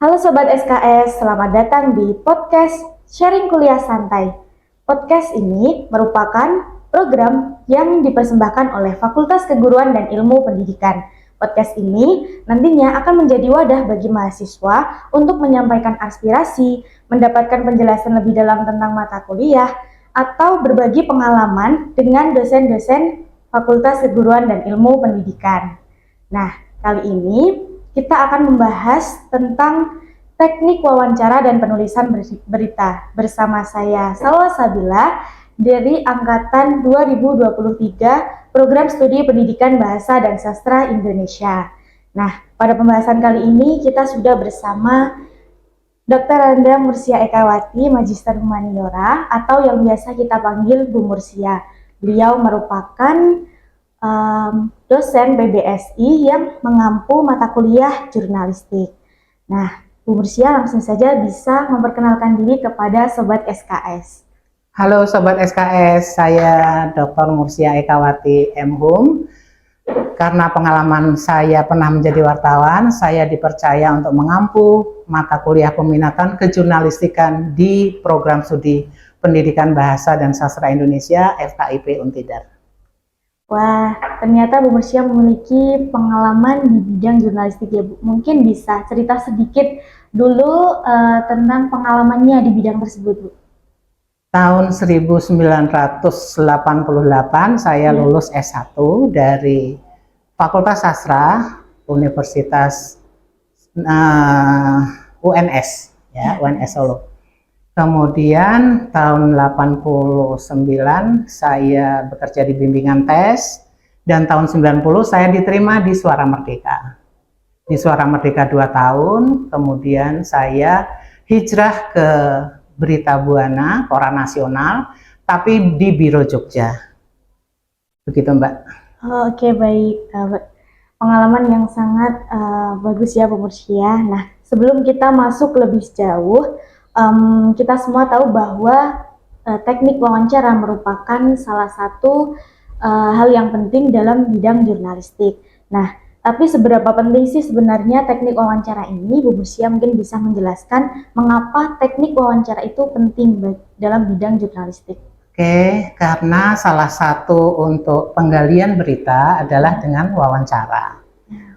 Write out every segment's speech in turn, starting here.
Halo Sobat SKS, selamat datang di podcast Sharing Kuliah Santai. Podcast ini merupakan program yang dipersembahkan oleh Fakultas Keguruan dan Ilmu Pendidikan. Podcast ini nantinya akan menjadi wadah bagi mahasiswa untuk menyampaikan aspirasi, mendapatkan penjelasan lebih dalam tentang mata kuliah, atau berbagi pengalaman dengan dosen-dosen Fakultas Keguruan dan Ilmu Pendidikan. Nah, kali ini kita akan membahas tentang teknik wawancara dan penulisan berita bersama saya Salwa Sabila dari angkatan 2023 Program Studi Pendidikan Bahasa dan Sastra Indonesia. Nah, pada pembahasan kali ini kita sudah bersama Dr. Randa Mursia Ekawati, Magister Humaniora atau yang biasa kita panggil Bu Mursia. Beliau merupakan dosen PBSI yang mengampu mata kuliah jurnalistik. Nah, Bu Mursia langsung saja bisa memperkenalkan diri kepada Sobat SKS. Halo Sobat SKS, saya Dr. Mursia Ekawati MHum. Karena pengalaman saya pernah menjadi wartawan, saya dipercaya untuk mengampu mata kuliah peminatan kejurnalistikan di Program Studi Pendidikan Bahasa dan Sastra Indonesia FKIP Untidar. Wah, ternyata Bu Mursia memiliki pengalaman di bidang jurnalistik ya Bu. Mungkin bisa cerita sedikit dulu tentang pengalamannya di bidang tersebut Bu. Tahun 1988 saya lulus S1 dari Fakultas Sastra Universitas UNS, ya, UNS Solo. Kemudian tahun 89 saya bekerja di bimbingan tes dan tahun 90 saya diterima di Suara Merdeka. Di Suara Merdeka 2 tahun, kemudian saya hijrah ke Berita Buana, Koran Nasional, tapi di Biro Jogja. Begitu Mbak. Oke, baik. Pengalaman yang sangat bagus ya Bu Mursia. Nah, sebelum kita masuk lebih jauh, kita semua tahu bahwa teknik wawancara merupakan salah satu hal yang penting dalam bidang jurnalistik. Nah, tapi seberapa penting sih sebenarnya teknik wawancara ini? Bu Mursia mungkin bisa menjelaskan mengapa teknik wawancara itu penting dalam bidang jurnalistik. Oke, karena salah satu untuk penggalian berita adalah dengan wawancara.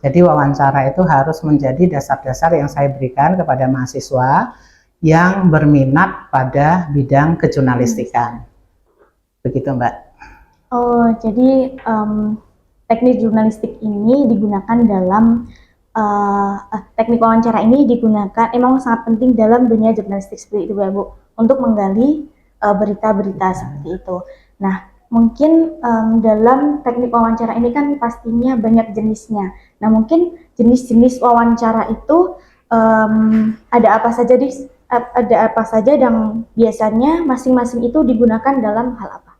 Jadi wawancara itu harus menjadi dasar-dasar yang saya berikan kepada mahasiswa yang berminat pada bidang kejurnalistikan. Begitu Mbak. Oh, jadi teknik jurnalistik ini digunakan dalam teknik wawancara ini digunakan emang sangat penting dalam dunia jurnalistik seperti itu ya Bu, untuk menggali berita-berita seperti itu. Nah, mungkin dalam teknik wawancara ini kan pastinya banyak jenisnya. Nah, mungkin jenis-jenis wawancara itu ada apa saja dan biasanya masing-masing itu digunakan dalam hal apa?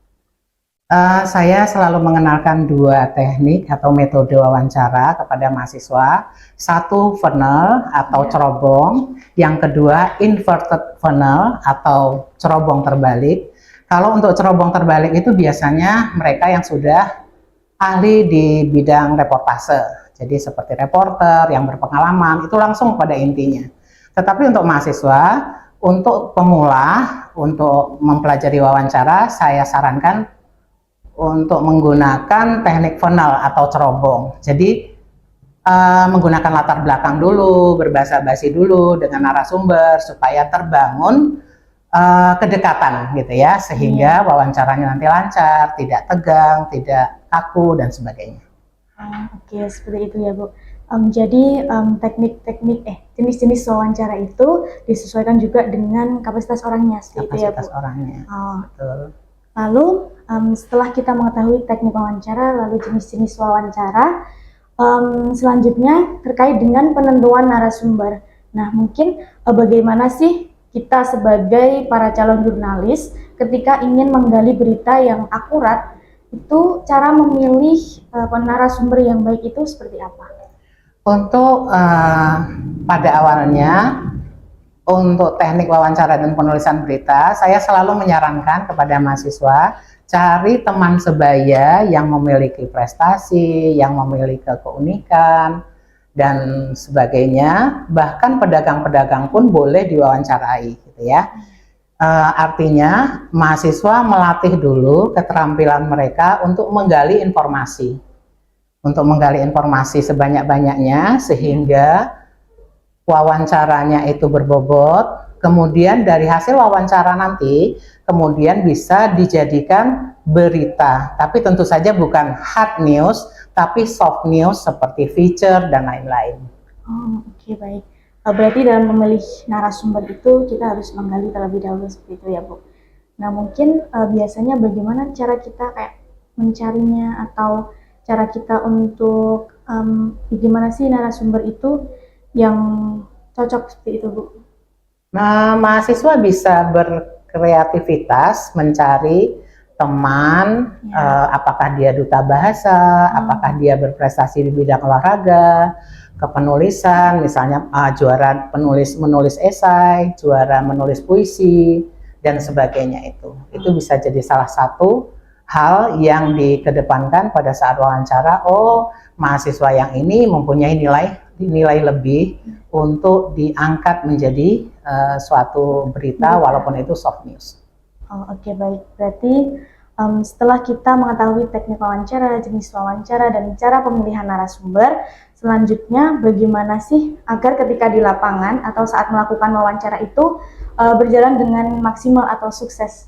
Saya selalu mengenalkan dua teknik atau metode wawancara kepada mahasiswa. Satu funnel atau cerobong, yang kedua inverted funnel atau cerobong terbalik. Kalau untuk cerobong terbalik itu biasanya mereka yang sudah ahli di bidang reportase. Jadi seperti reporter yang berpengalaman, itu langsung pada intinya. Tetapi untuk mahasiswa, untuk pemula, untuk mempelajari wawancara, saya sarankan untuk menggunakan teknik funnel atau cerobong. Jadi menggunakan latar belakang dulu, berbasa-basi dulu dengan narasumber supaya terbangun kedekatan gitu ya, sehingga wawancaranya nanti lancar, tidak tegang, tidak kaku dan sebagainya. Oke, seperti itu ya Bu. Jadi jenis-jenis wawancara itu disesuaikan juga dengan kapasitas orangnya, seperti itu ya Bu. Kapasitas orangnya. Betul. Lalu setelah kita mengetahui teknik wawancara, lalu jenis-jenis wawancara, selanjutnya terkait dengan penentuan narasumber. Nah, mungkin bagaimana sih kita sebagai para calon jurnalis ketika ingin menggali berita yang akurat, itu cara memilih narasumber yang baik itu seperti apa? Untuk pada awalnya, untuk teknik wawancara dan penulisan berita, saya selalu menyarankan kepada mahasiswa, cari teman sebaya yang memiliki prestasi, yang memiliki keunikan, dan sebagainya. Bahkan pedagang-pedagang pun boleh diwawancarai, gitu ya. Artinya mahasiswa melatih dulu keterampilan mereka untuk menggali informasi sebanyak-banyaknya sehingga wawancaranya itu berbobot. Kemudian dari hasil wawancara nanti kemudian bisa dijadikan berita, tapi tentu saja bukan hard news, tapi soft news seperti feature dan lain-lain. Oh, oke, baik. Berarti dalam memilih narasumber itu kita harus menggali terlebih dahulu seperti itu ya, Bu. Nah, mungkin biasanya bagaimana cara kita kayak mencarinya atau cara kita untuk gimana sih narasumber itu yang cocok seperti itu, Bu? Nah, mahasiswa bisa berkreativitas mencari teman, apakah dia duta bahasa, apakah dia berprestasi di bidang olahraga, kepenulisan, misalnya juara menulis esai, juara menulis puisi, dan sebagainya itu. Itu bisa jadi salah satu hal yang dikedepankan pada saat wawancara. Oh, mahasiswa yang ini mempunyai nilai lebih untuk diangkat menjadi suatu berita walaupun itu soft news. Oh, oke, baik. Berarti setelah kita mengetahui teknik wawancara, jenis wawancara, dan cara pemilihan narasumber, selanjutnya bagaimana sih agar ketika di lapangan atau saat melakukan wawancara itu berjalan dengan maksimal atau sukses?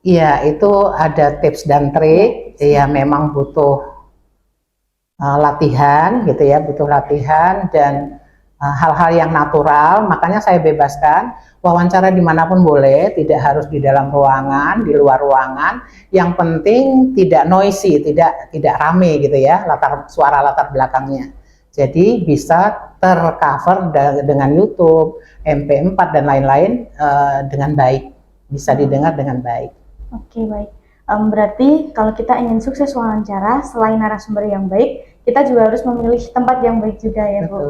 Iya, itu ada tips dan trik. Ya, memang butuh latihan gitu ya, butuh latihan dan hal-hal yang natural. Makanya saya bebaskan wawancara dimanapun boleh, tidak harus di dalam ruangan, di luar ruangan. Yang penting tidak noisy, tidak rame gitu ya, suara latar belakangnya. Jadi bisa tercover dengan YouTube, MP4 dan lain-lain dengan baik, bisa didengar dengan baik. Oke, baik. Berarti kalau kita ingin sukses wawancara, selain narasumber yang baik, kita juga harus memilih tempat yang baik juga ya, Bu.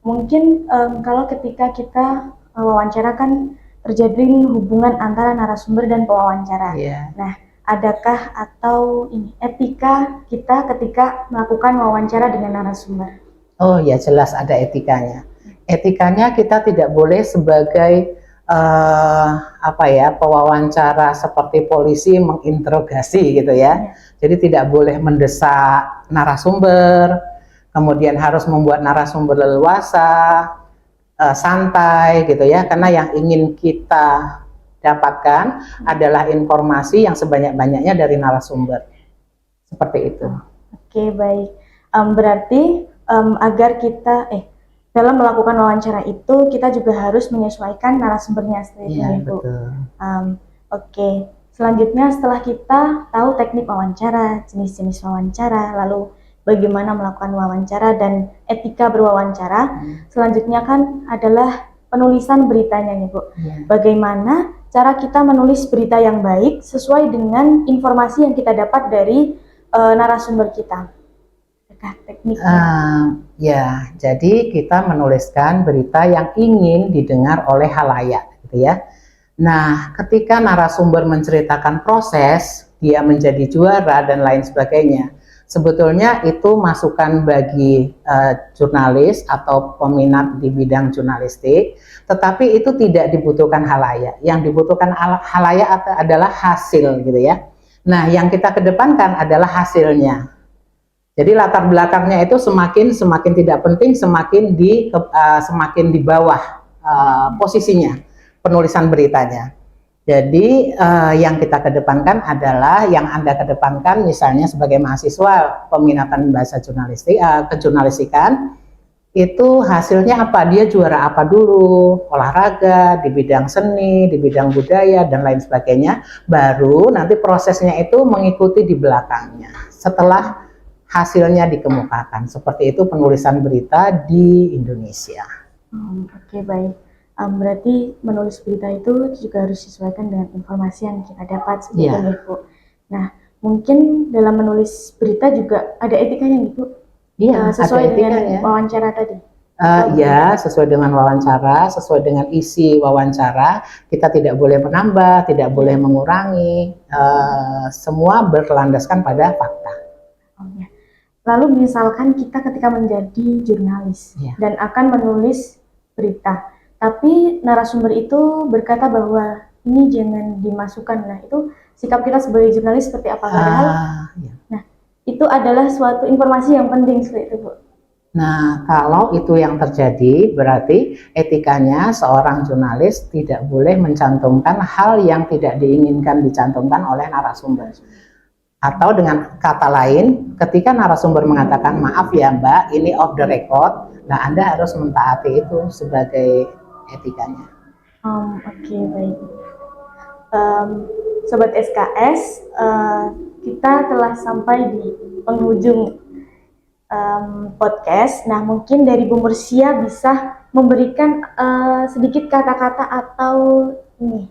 Mungkin kalau ketika kita wawancara kan terjadi hubungan antara narasumber dan pewawancara. Nah, adakah atau etika kita ketika melakukan wawancara dengan narasumber? Oh ya, jelas ada etikanya. Etikanya kita tidak boleh sebagai pewawancara seperti polisi menginterogasi gitu ya. Jadi tidak boleh mendesak narasumber, kemudian harus membuat narasumber leluasa, santai gitu ya, karena yang ingin kita dapatkan adalah informasi yang sebanyak-banyaknya dari narasumber. Seperti itu. Oke, baik. Berarti agar kita dalam melakukan wawancara itu kita juga harus menyesuaikan narasumbernya seperti itu, Bu. Oke. Selanjutnya setelah kita tahu teknik wawancara, jenis-jenis wawancara, lalu bagaimana melakukan wawancara dan etika berwawancara, selanjutnya kan adalah penulisan beritanya nih, Bu. Bagaimana cara kita menulis berita yang baik sesuai dengan informasi yang kita dapat dari narasumber kita? Ya, jadi kita menuliskan berita yang ingin didengar oleh khalayak, gitu ya. Nah, ketika narasumber menceritakan proses, dia menjadi juara dan lain sebagainya, sebetulnya itu masukan bagi jurnalis atau peminat di bidang jurnalistik, tetapi itu tidak dibutuhkan khalayak. Yang dibutuhkan khalayak adalah hasil, gitu ya. Nah, yang kita kedepankan adalah hasilnya. Jadi latar belakangnya itu semakin tidak penting, semakin di bawah posisinya penulisan beritanya. Jadi yang kita kedepankan adalah yang Anda kedepankan, misalnya sebagai mahasiswa peminatan bahasa jurnalistik, kejurnalistikan, itu hasilnya apa? Dia juara apa dulu? Olahraga, di bidang seni, di bidang budaya dan lain sebagainya. Baru nanti prosesnya itu mengikuti di belakangnya. Setelah hasilnya dikemukakan. Seperti itu penulisan berita di Indonesia. Oke, baik. Berarti menulis berita itu juga harus disesuaikan dengan informasi yang kita dapat seperti itu, Bu. Nah, mungkin dalam menulis berita juga ada etikanya nih, Bu. Sesuai dengan wawancara tadi. Ya, sesuai dengan wawancara, sesuai dengan isi wawancara, kita tidak boleh menambah, tidak boleh mengurangi, semua berlandaskan pada fakta. Lalu misalkan kita ketika menjadi jurnalis Iya. dan akan menulis berita, tapi narasumber itu berkata bahwa ini jangan dimasukkan. Nah, itu sikap kita sebagai jurnalis seperti apa? Padahal Iya. itu adalah suatu informasi yang penting seperti itu, Bu. Nah, kalau itu yang terjadi, berarti etikanya seorang jurnalis tidak boleh mencantumkan hal yang tidak diinginkan dicantumkan oleh narasumber. Atau dengan kata lain, ketika narasumber mengatakan, maaf ya Mbak, ini off the record, nah Anda harus mentaati itu sebagai etikanya. Oke, baik. Sobat SKS, kita telah sampai di penghujung podcast. Nah, mungkin dari Bu Mursia bisa memberikan sedikit kata-kata atau ini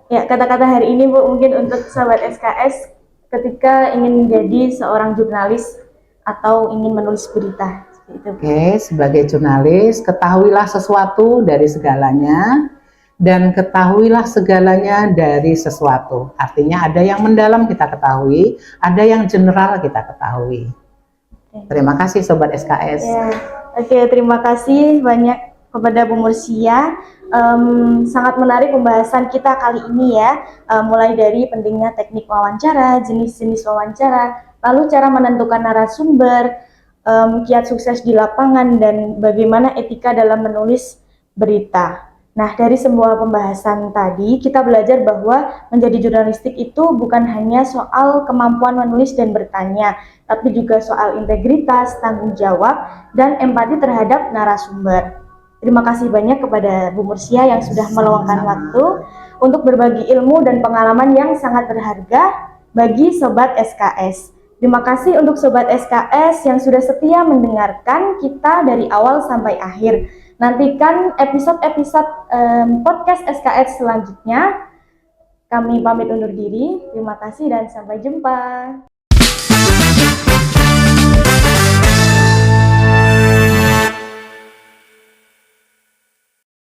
ya, kata-kata hari ini, Bu, mungkin untuk sahabat SKS ketika ingin menjadi seorang jurnalis atau ingin menulis berita. Oke, sebagai jurnalis, ketahuilah sesuatu dari segalanya dan ketahuilah segalanya dari sesuatu. Artinya ada yang mendalam kita ketahui, ada yang general kita ketahui. Terima kasih Sobat SKS. Ya, oke, terima kasih banyak kepada Bu Mursia. Sangat menarik pembahasan kita kali ini ya, mulai dari pentingnya teknik wawancara, jenis-jenis wawancara, lalu cara menentukan narasumber, kiat sukses di lapangan, dan bagaimana etika dalam menulis berita. Nah, dari semua pembahasan tadi, kita belajar bahwa menjadi jurnalistik itu bukan hanya soal kemampuan menulis dan bertanya, tapi juga soal integritas, tanggung jawab, dan empati terhadap narasumber. Terima kasih banyak kepada Bu Mursia yang sudah meluangkan waktu untuk berbagi ilmu dan pengalaman yang sangat berharga bagi Sobat SKS. Terima kasih untuk Sobat SKS yang sudah setia mendengarkan kita dari awal sampai akhir. Nantikan episode-episode podcast SKS selanjutnya. Kami pamit undur diri. Terima kasih dan sampai jumpa.